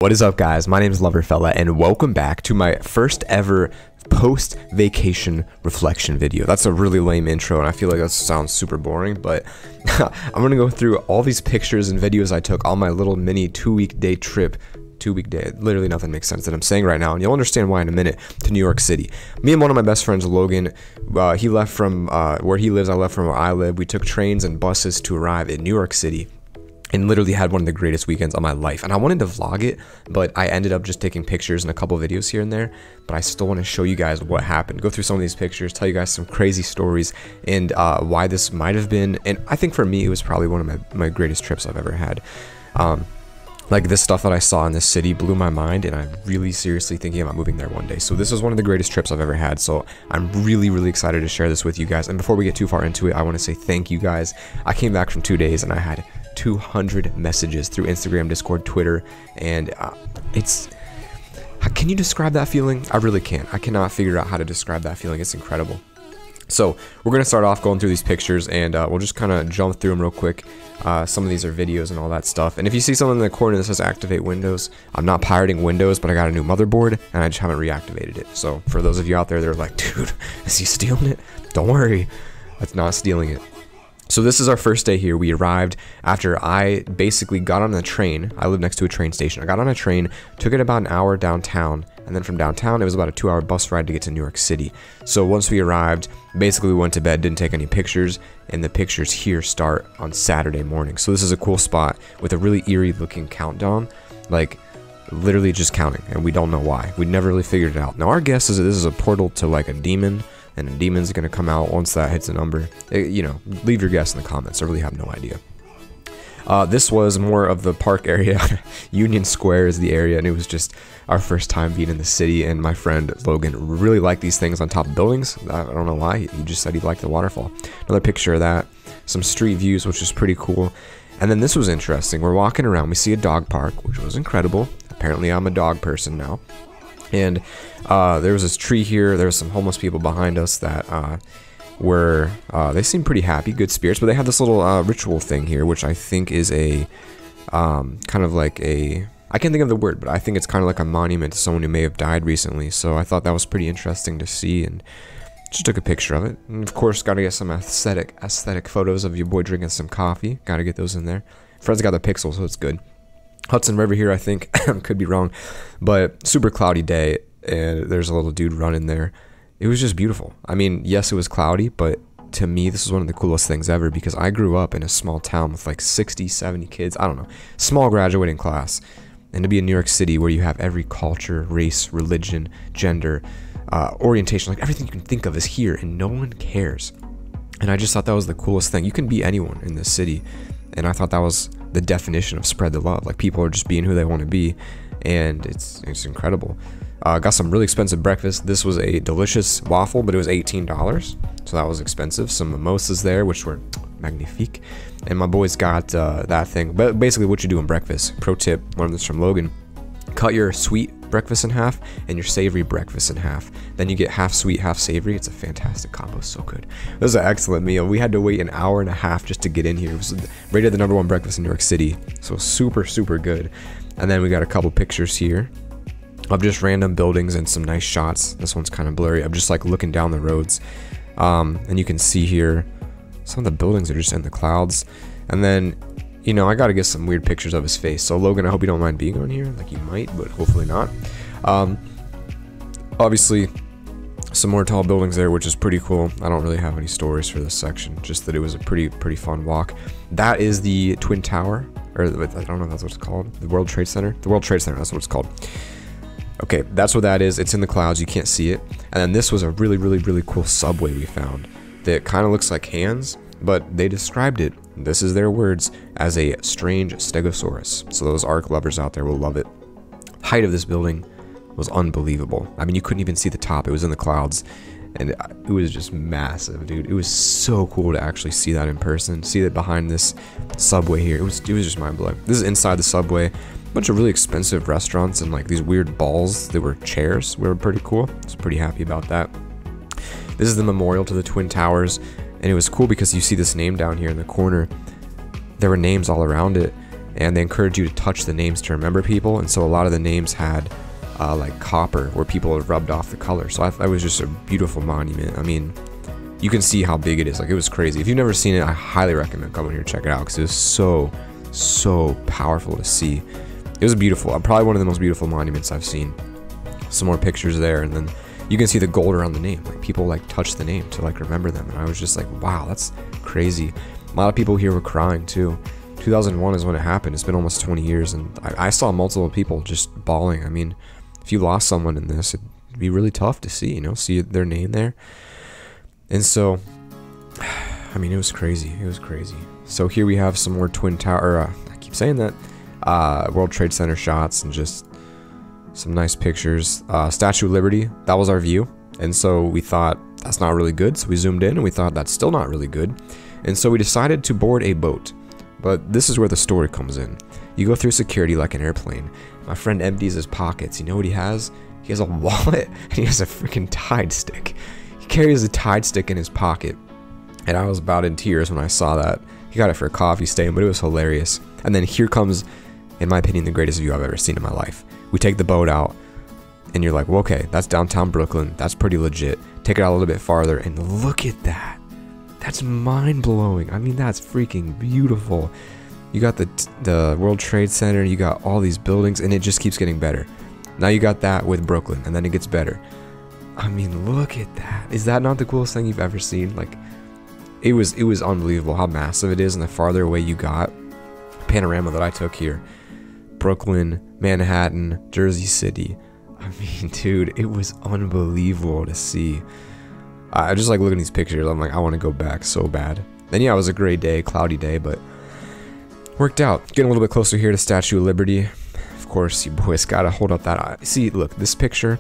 What is up, guys? My name is LoverFella, and welcome back to my first ever post-vacation reflection video. That's a really lame intro, and I feel like that sounds super boring, but I'm gonna go through all these pictures and videos I took on my little mini two-week day trip. Literally nothing makes sense that I'm saying right now, and you'll understand why in a minute, to New York City. Me and one of my best friends, Logan, he left from where he lives, I left from where I live. We took trains and buses to arrive in New York City, and literally had one of the greatest weekends of my life. And I wanted to vlog it, but I ended up just taking pictures and a couple videos here and there. But I still want to show you guys what happened, go through some of these pictures, tell you guys some crazy stories, and why this might have been, and I think for me it was probably one of my greatest trips I've ever had. Like, this stuff that I saw in this city blew my mind, and I'm really seriously thinking about moving there one day. So this was one of the greatest trips I've ever had, so I'm really excited to share this with you guys. And before we get too far into it, I want to say thank you guys. I came back from 2 days and I had 200 messages through Instagram, Discord, Twitter, and can you describe that feeling? I really can't. I cannot figure out how to describe that feeling. It's incredible. So we're going to start off going through these pictures, and we'll just kind of jump through them real quick. Some of these are videos and all that stuff. And if you see something in the corner that says activate Windows, I'm not pirating Windows, but I got a new motherboard and I just haven't reactivated it. So for those of you out there that are like, dude, is he stealing it? Don't worry, that's not stealing it. So this is our first day here. We arrived after I basically got on the train. I live next to a train station. I got on a train, took it about an hour downtown, and then from downtown it was about a 2-hour bus ride to get to New York City. So once we arrived, basically we went to bed, didn't take any pictures, and the pictures here start on Saturday morning. So this is a cool spot with a really eerie looking countdown, like literally just counting, and we don't know why. We never really figured it out. Now our guess is that this is a portal to like a demon, and a demon's gonna come out once that hits a number. You know, leave your guess in the comments. I really have no idea. This was more of the park area. Union Square is the area, and it was just our first time being in the city, and my friend Logan really liked these things on top of buildings. I don't know why. He just said he liked the waterfall. Another picture of that. Some street views, which is pretty cool. And then this was interesting. We're walking around. We see a dog park, which was incredible. Apparently I'm a dog person now. And there was this tree here. There was some homeless people behind us that they seemed pretty happy, good spirits, but they had this little ritual thing here, which I think is a kind of like a, I can't think of the word, but I think it's kind of like a monument to someone who may have died recently. So I thought that was pretty interesting to see, and just took a picture of it. And of course, got to get some aesthetic photos of your boy drinking some coffee. Got to get those in there. Fred's got the pixel, so it's good. Hudson River here, I think. Could be wrong, but super cloudy day, and there's a little dude running there. It was just beautiful. I mean, yes, it was cloudy, but to me, this is one of the coolest things ever, because I grew up in a small town with like 60, 70 kids. I don't know, small graduating class. And to be in New York City, where you have every culture, race, religion, gender, orientation, like everything you can think of is here, and no one cares. And I just thought that was the coolest thing. You can be anyone in this city, and I thought that was the definition of spread the love. Like, people are just being who they want to be, and it's incredible. Got some really expensive breakfast. This was a delicious waffle, but it was $18, so that was expensive. Some mimosas there, which were magnifique, and my boys got that thing. But basically, what you do in breakfast, pro tip, learned this from Logan: cut your sweet breakfast in half and your savory breakfast in half. Then you get half sweet, half savory. It's a fantastic combo, so good. It was an excellent meal. We had to wait an hour and a half just to get in here. It was rated the #1 breakfast in New York City, so super good. And then we got a couple pictures here of just random buildings and some nice shots. This one's kind of blurry. I'm just like looking down the roads, and you can see here some of the buildings are just in the clouds. And then, you know, I gotta get some weird pictures of his face. So Logan, I hope you don't mind being on here. Like, you might, but hopefully not. Obviously some more tall buildings there, which is pretty cool. I don't really have any stories for this section, just that it was a pretty fun walk. That is the Twin Tower, or I don't know if that's what it's called, the World Trade Center. The World Trade Center, that's what it's called. Okay, that's what that is. It's in the clouds, you can't see it. And then this was a really cool subway we found that kind of looks like hands, but they described it, this is their words, as a strange stegosaurus. So those ARK lovers out there will love it. The height of this building was unbelievable. I mean, you couldn't even see the top. It was in the clouds, and it was just massive, dude. It was so cool to actually see that in person, see that behind this subway here. It was just mind-blowing. This is inside the subway. Bunch of really expensive restaurants and like these weird balls that were chairs. We were pretty cool. I was pretty happy about that. This is the memorial to the Twin Towers, and it was cool because you see this name down here in the corner. There were names all around it, and they encourage you to touch the names to remember people. And so a lot of the names had like copper, where people had rubbed off the color. So I thought it was just a beautiful monument. I mean, you can see how big it is. Like, it was crazy. If you've never seen it, I highly recommend coming here and check it out, because it was so powerful to see. It was beautiful. Probably one of the most beautiful monuments I've seen. Some more pictures there, and then you can see the gold around the name. Like, people like touch the name to like remember them, and I was just like, wow, that's crazy. A lot of people here were crying too. 2001 is when it happened. It's been almost 20 years, and I saw multiple people just bawling. I mean, if you lost someone in this, it'd be really tough to see, you know, see their name there. And so, I mean, it was crazy. It was crazy. So here we have some more Twin Tower, I keep saying that, World Trade Center shots, and just some nice pictures. Statue of Liberty, that was our view. And so we thought, that's not really good. So we zoomed in, and we thought, that's still not really good. And so we decided to board a boat. But this is where the story comes in. You go through security like an airplane. My friend empties his pockets. You know what he has? He has a wallet, and he has a freaking Tide stick. He carries a Tide stick in his pocket. And I was about in tears when I saw that. He got it for a coffee stand, but it was hilarious. And then here comes, in my opinion, the greatest view I've ever seen in my life. We take the boat out, and you're like, well, okay, that's downtown Brooklyn. That's pretty legit. Take it out a little bit farther, and look at that. That's mind-blowing. I mean, that's freaking beautiful. You got the World Trade Center, you got all these buildings, and it just keeps getting better. Now you got that with Brooklyn, and then it gets better. I mean, look at that. Is that not the coolest thing you've ever seen? Like, it was unbelievable how massive it is, and the farther away you got. Panorama that I took here. Brooklyn, Manhattan, Jersey City. I mean, dude, it was unbelievable to see. I just like looking at these pictures. I'm like, I want to go back so bad. And yeah, it was a great day, cloudy day, but worked out. Getting a little bit closer here to Statue of Liberty. Of course, you boys gotta hold up that eye. See, look, this picture,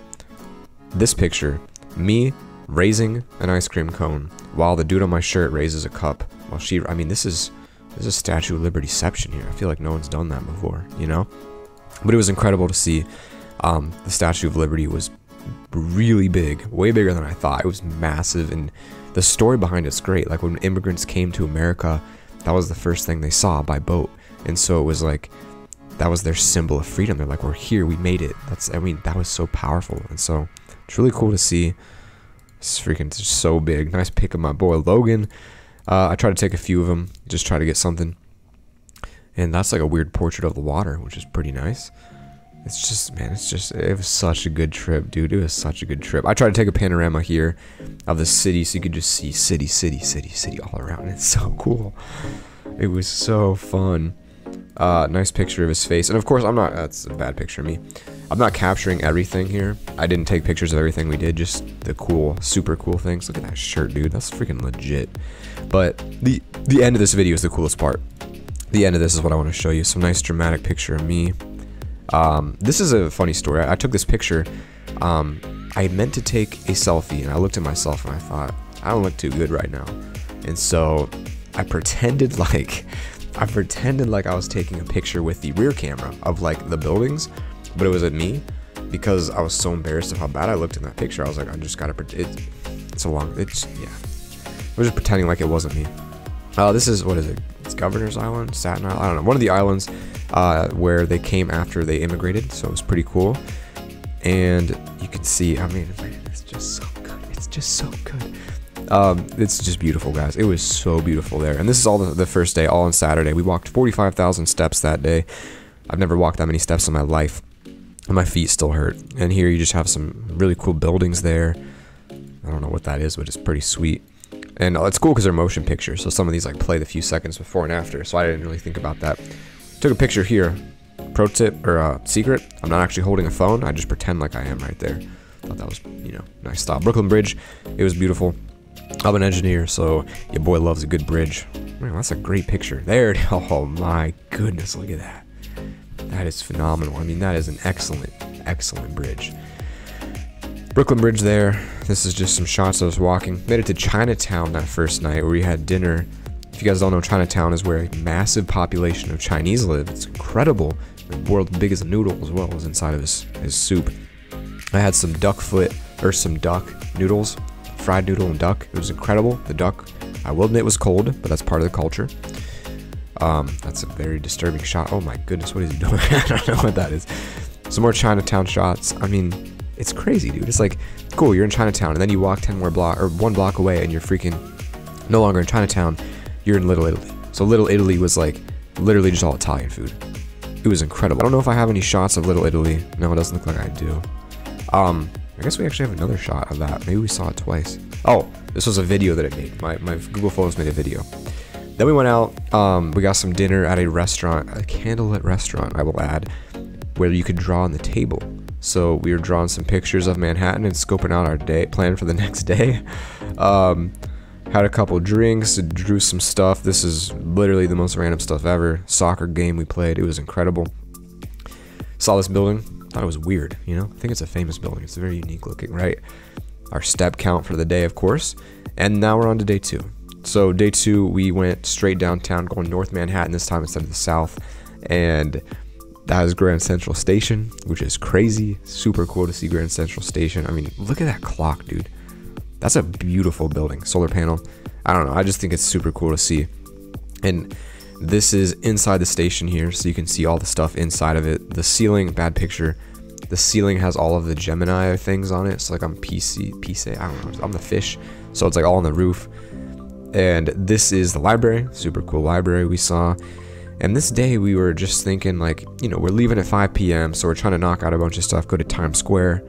me raising an ice cream cone while the dude on my shirt raises a cup. While I mean, this is Statue of Libertyception here. I feel like no one's done that before, you know? But it was incredible to see. The Statue of Liberty was really big, way bigger than I thought. It was massive, and the story behind it's great. Like, when immigrants came to America, that was the first thing they saw by boat, and so it was like, that was their symbol of freedom. They're like, we're here, we made it. I mean, that was so powerful, and so it's really cool to see. It's freaking just so big. Nice pic of my boy Logan. I tried to take a few of them, just try to get something, and that's like a weird portrait of the water, which is pretty nice. It's just, man, it was such a good trip, dude. It was such a good trip. I tried to take a panorama here of the city, so you could just see city all around. And it's so cool. It was so fun. Nice picture of his face. And of course, that's a bad picture of me. I'm not capturing everything here. I didn't take pictures of everything we did, just the cool, super cool things. Look at that shirt, dude. That's freaking legit. But the end of this video is the coolest part. The end of this is what I want to show you. Some nice dramatic picture of me. This is a funny story. I took this picture. I meant to take a selfie, and I looked at myself and I thought, I don't look too good right now. And so I pretended like I was taking a picture with the rear camera of like the buildings, but it was at me, because I was so embarrassed of how bad I looked in that picture. I was like, I just gotta pretend. Yeah. I was just pretending like it wasn't me. This is, what is it? It's Governor's Island, Staten Island. I don't know. One of the islands where they came after they immigrated, so it was pretty cool. And you can see, I mean, it's just so good. It's just so good. It's just beautiful, guys. It was so beautiful there. And this is all the first day, all on Saturday. We walked 45,000 steps that day. I've never walked that many steps in my life, and my feet still hurt. And here you just have some really cool buildings there. I don't know what that is, but it's pretty sweet. And it's cool because they're motion pictures, so some of these like play the few seconds before and after, so I didn't really think about that. Took a picture here. Pro tip, or secret, I'm not actually holding a phone, I just pretend like I am right there. Thought that was, you know, nice stop. Brooklyn Bridge, it was beautiful. I'm an engineer, so your boy loves a good bridge. Man, that's a great picture. There, oh my goodness, look at that. That is phenomenal. I mean, that is an excellent, excellent bridge. Brooklyn Bridge there. This is just some shots I was walking. Made it to Chinatown that first night where we had dinner. If you guys don't know, Chinatown is where a massive population of Chinese live. It's incredible. The world's biggest noodle as well was inside of his soup. I had some duck noodles, fried noodle and duck. It was incredible. The duck, I will admit, was cold, but that's part of the culture. That's a very disturbing shot. Oh my goodness, what is he doing? I don't know what that is. Some more Chinatown shots. I mean, it's crazy, dude. It's like, cool, you're in Chinatown, and then you walk 10 more block or 1 block away, and you're freaking no longer in Chinatown. You're in Little Italy. So Little Italy was like literally just all Italian food. It was incredible. I don't know if I have any shots of Little Italy. No, it doesn't look like I do. I guess we actually have another shot of that. Maybe we saw it twice. Oh, this was a video that it made. My Google Photos made a video. Then we went out. We got some dinner at a restaurant, a candlelit restaurant, I will add, where you could draw on the table. So we were drawing some pictures of Manhattan and scoping out our day, plan for the next day. Had a couple drinks, drew some stuff. This is literally the most random stuff ever. Soccer game we played. It was incredible. Saw this building. Thought it was weird, you know? I think it's a famous building. It's very unique looking, right? Our step count for the day, of course. And now we're on to day 2. So day 2, we went straight downtown, going North Manhattan this time instead of the South. And that is Grand Central Station, which is crazy. Super cool to see Grand Central Station. I mean, look at that clock, dude. That's a beautiful building. Solar panel. I don't know. I just think it's super cool to see. And this is inside the station here, so you can see all the stuff inside of it. The ceiling, bad picture. The ceiling has all of the Gemini things on it. So like I'm PC, I don't know. I'm the fish. So it's like all on the roof. And this is the library. Super cool library we saw. And this day we were just thinking like, you know, we're leaving at 5 p.m. So we're trying to knock out a bunch of stuff, go to Times Square.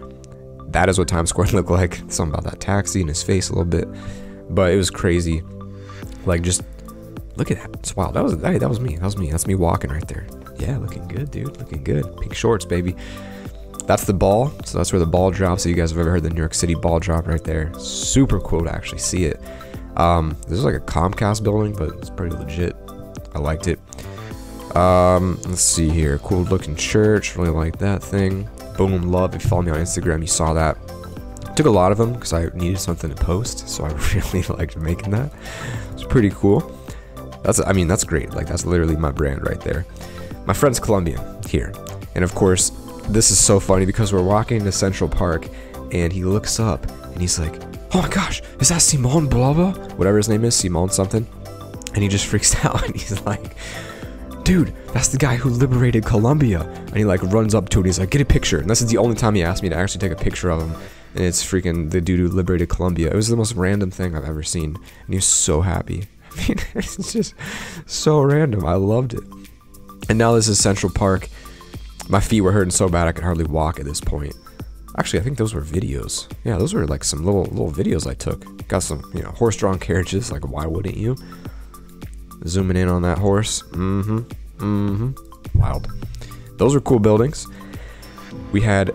That is what Times Square looked like. Something about that taxi in his face a little bit. But it was crazy. Like, just look at that. It's wild. That was me. That's me walking right there. Yeah, looking good, dude. Looking good. Pink shorts, baby. That's the ball. So that's where the ball drops. So you guys have ever heard the New York City ball drop right there. Super cool to actually see it. This is like a Comcast building, but it's pretty legit. I liked it. Let's see here. Cool looking church. Really like that thing. Boom, love. If you follow me on Instagram, you saw that. Took a lot of them because I needed something to post, so I really liked making that. It's pretty cool. That's great. Like, that's literally my brand right there. My friend's Colombian here, and of course, this is so funny because we're walking to Central Park, and he looks up and he's like, "Oh my gosh, is that Simon blah blah? Whatever his name is, Simon something," and he just freaks out and he's like, "Dude, that's the guy who liberated Colombia." And he like runs up to it and he's like, "Get a picture." And this is the only time he asked me to actually take a picture of him. And it's freaking the dude who liberated Colombia. It was the most random thing I've ever seen. And he was so happy. I mean, it's just so random. I loved it. And now this is Central Park. My feet were hurting so bad I could hardly walk at this point. Actually, I think those were videos. Yeah, those were like some little videos I took. Got some, you know, horse-drawn carriages. Like, why wouldn't you? Zooming in on that horse. Wild. Those were cool buildings. We had,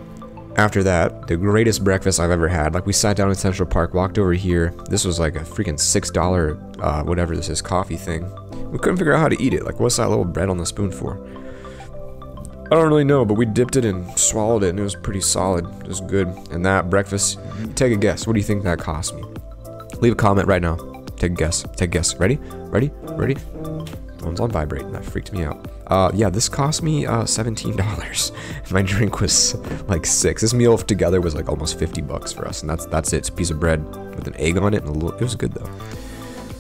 after that, the greatest breakfast I've ever had. Like, we sat down in Central Park, walked over here. This was like a freaking $6, whatever this is, coffee thing. We couldn't figure out how to eat it. Like, what's that little bread on the spoon for? I don't really know, but we dipped it and swallowed it, and it was pretty solid. It was good. And that breakfast, take a guess. What do you think that cost me? Leave a comment right now. Take a guess. Take a guess. Ready? Ready? Ready? Phone's on vibrate. That freaked me out. Yeah, this cost me $17. My drink was like $6. This meal together was like almost $50 for us, and that's it. It's a piece of bread with an egg on it, and it was good though.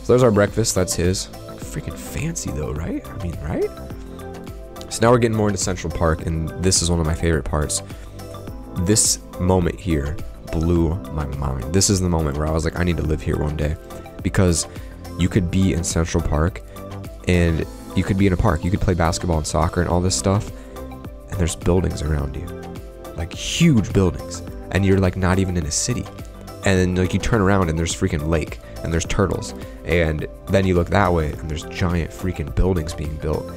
So there's our breakfast. That's his. Freaking fancy though, right? I mean, right? So now we're getting more into Central Park, and this is one of my favorite parts. This moment here blew my mind. This is the moment where I was like, I need to live here one day, because you could be in Central Park, and you could be in a park. You could play basketball and soccer and all this stuff, and there's buildings around you, like huge buildings, and you're like not even in a city. And then like you turn around and there's freaking lake, and there's turtles, and then you look that way and there's giant freaking buildings being built.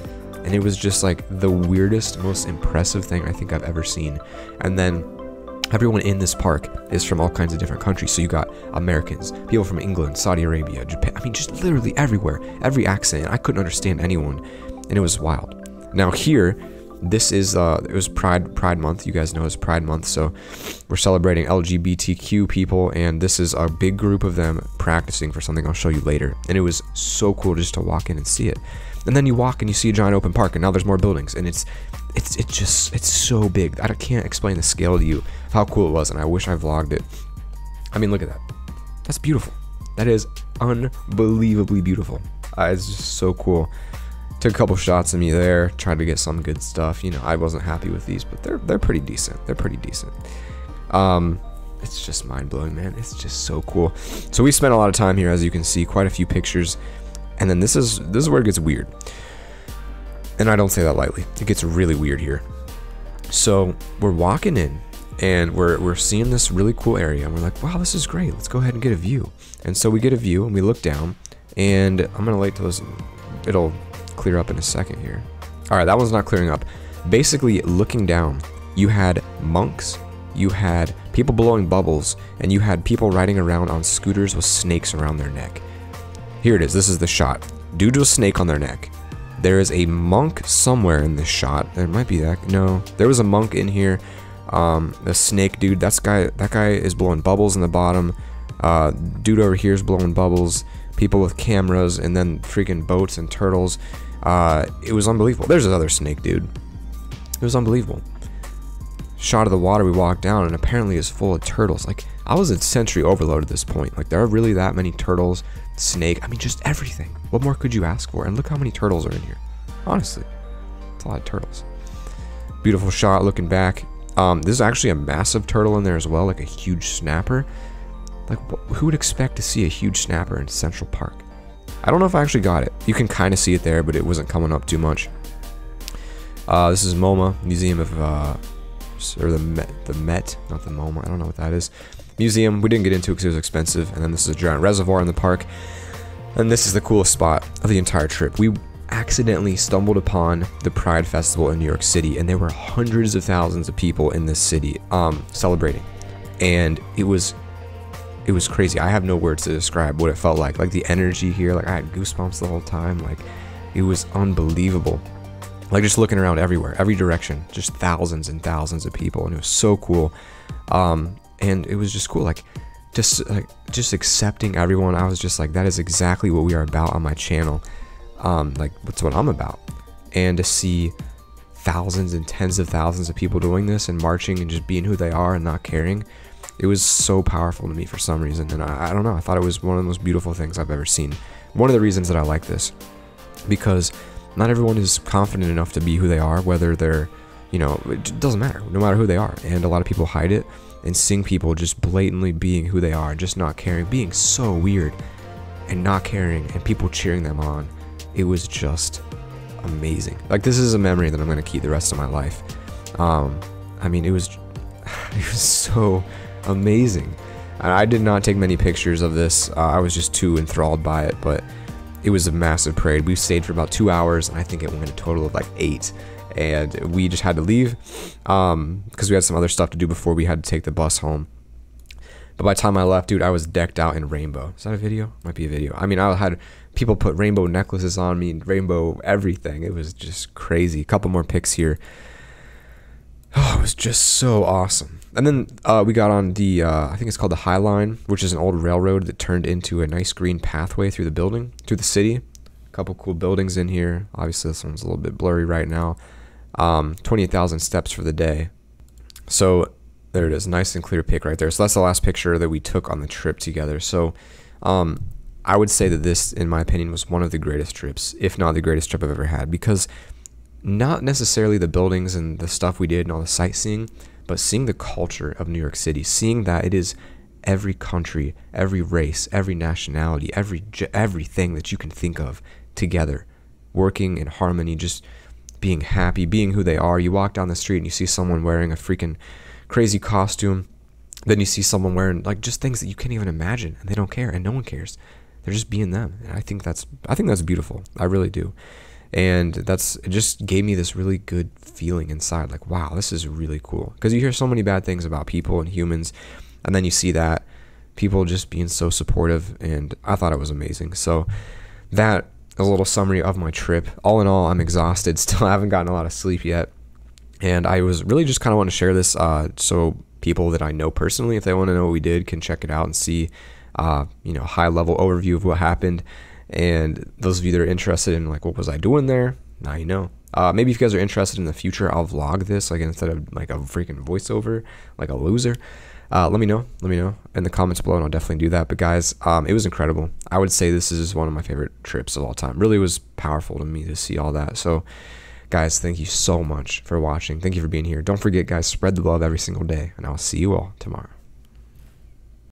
And it was just like the weirdest, most impressive thing I think I've ever seen. And then everyone in this park is from all kinds of different countries. So you got Americans, people from England, Saudi Arabia, Japan. I mean, just literally everywhere, every accent. I couldn't understand anyone, and it was wild. Now here, this is it was Pride Month. You guys know it's Pride Month, so we're celebrating LGBTQ people, and this is a big group of them practicing for something I'll show you later. And it was so cool just to walk in and see it. And then you walk and you see a giant open park, and now there's more buildings, and it's so big. I can't explain the scale to you of how cool it was, and I wish I vlogged it. I mean, look at that. That's beautiful. That is unbelievably beautiful. It's just so cool. Took a couple shots of me there, tried to get some good stuff. You know, I wasn't happy with these, but they're pretty decent. They're pretty decent. It's just mind-blowing, man. It's just so cool. So we spent a lot of time here, as you can see, quite a few pictures. And then this is where it gets weird. And I don't say that lightly. It gets really weird here. So we're walking in and we're seeing this really cool area, and we're like, wow, this is great. Let's go ahead and get a view. And so we get a view and we look down, and I'm gonna wait till this, it'll clear up in a second here. All right, that one's not clearing up. Basically, looking down, you had monks, you had people blowing bubbles, and you had people riding around on scooters with snakes around their neck. Here it is. This is the shot. Dude with a snake on their neck. There is a monk somewhere in this shot. There might be that. No, there was a monk in here. The snake dude. That guy is blowing bubbles in the bottom. Dude over here is blowing bubbles. People with cameras, and then freaking boats and turtles. It was unbelievable. There's this other snake dude. It was unbelievable. Shot of the water, we walked down, and apparently it's full of turtles. Like, I was at sensory overload at this point. Like, there are really that many turtles, snake, I mean, just everything. What more could you ask for? And look how many turtles are in here. Honestly, it's a lot of turtles. Beautiful shot looking back. This is actually a massive turtle in there as well, like a huge snapper. Like, who would expect to see a huge snapper in Central Park? I don't know if I actually got it. You can kind of see it there, but it wasn't coming up too much. This is MoMA, Museum of, or the Met, not the MoMA, I don't know what that is. Museum, we didn't get into it because it was expensive. And then this is a giant reservoir in the park. And this is the coolest spot of the entire trip. We accidentally stumbled upon the Pride Festival in New York City, and there were hundreds of thousands of people in this city celebrating. And it was crazy. I have no words to describe what it felt like. Like, the energy here, like, I had goosebumps the whole time. Like, it was unbelievable. Like, just looking around everywhere, every direction, just thousands and thousands of people, and it was so cool. And it was just cool, like just accepting everyone. I was just like, that is exactly what we are about on my channel. Like, that's what I'm about. And to see thousands and tens of thousands of people doing this and marching and just being who they are and not caring, it was so powerful to me for some reason. And I don't know, I thought it was one of the most beautiful things I've ever seen. One of the reasons that I like this, because not everyone is confident enough to be who they are, whether they're, you know, it doesn't matter, no matter who they are. And a lot of people hide it, and seeing people just blatantly being who they are, just not caring, being so weird and not caring, and people cheering them on, it was just amazing. Like, this is a memory that I'm going to keep the rest of my life. I mean, it was so amazing. I did not take many pictures of this. I was just too enthralled by it, but it was a massive parade. We stayed for about 2 hours, and I think it went a total of like 8. And we just had to leave because we had some other stuff to do before we had to take the bus home. But by the time I left, dude, I was decked out in rainbow. Is that a video? Might be a video. I mean, I had people put rainbow necklaces on me, rainbow everything. It was just crazy. A couple more pics here. Oh, it was just so awesome. And then we got on the, I think it's called the High Line, which is an old railroad that turned into a nice green pathway through the building, through the city. A couple cool buildings in here. Obviously, this one's a little bit blurry right now. 28,000 steps for the day. So there it is, nice and clear pic right there. So that's the last picture that we took on the trip together. So I would say that this, in my opinion, was one of the greatest trips, if not the greatest trip I've ever had, because not necessarily the buildings and the stuff we did and all the sightseeing, but seeing the culture of New York City, seeing that it is every country, every race, every nationality, everything that you can think of together, working in harmony, just being happy, being who they are. You walk down the street and you see someone wearing a freaking crazy costume. Then you see someone wearing like just things that you can't even imagine, and they don't care, and no one cares. They're just being them. And I think that's beautiful. I really do. And it just gave me this really good feeling inside, like, wow, this is really cool. Because you hear so many bad things about people and humans, and then you see that people just being so supportive, and I thought it was amazing. So that is a little summary of my trip. All in all, I'm exhausted. Still haven't gotten a lot of sleep yet. And I was really just kind of want to share this so people that I know personally, if they want to know what we did, can check it out and see, high level overview of what happened. And those of you that are interested in like, what was I doing there? Now you know. Maybe if you guys are interested in the future, I'll vlog this, like, instead of like a freaking voiceover, like a loser. Let me know in the comments below, and I'll definitely do that. But guys, it was incredible. I would say this is one of my favorite trips of all time. Really was powerful to me to see all that. So guys, thank you so much for watching. Thank you for being here. Don't forget, guys, spread the love every single day, and I'll see you all tomorrow.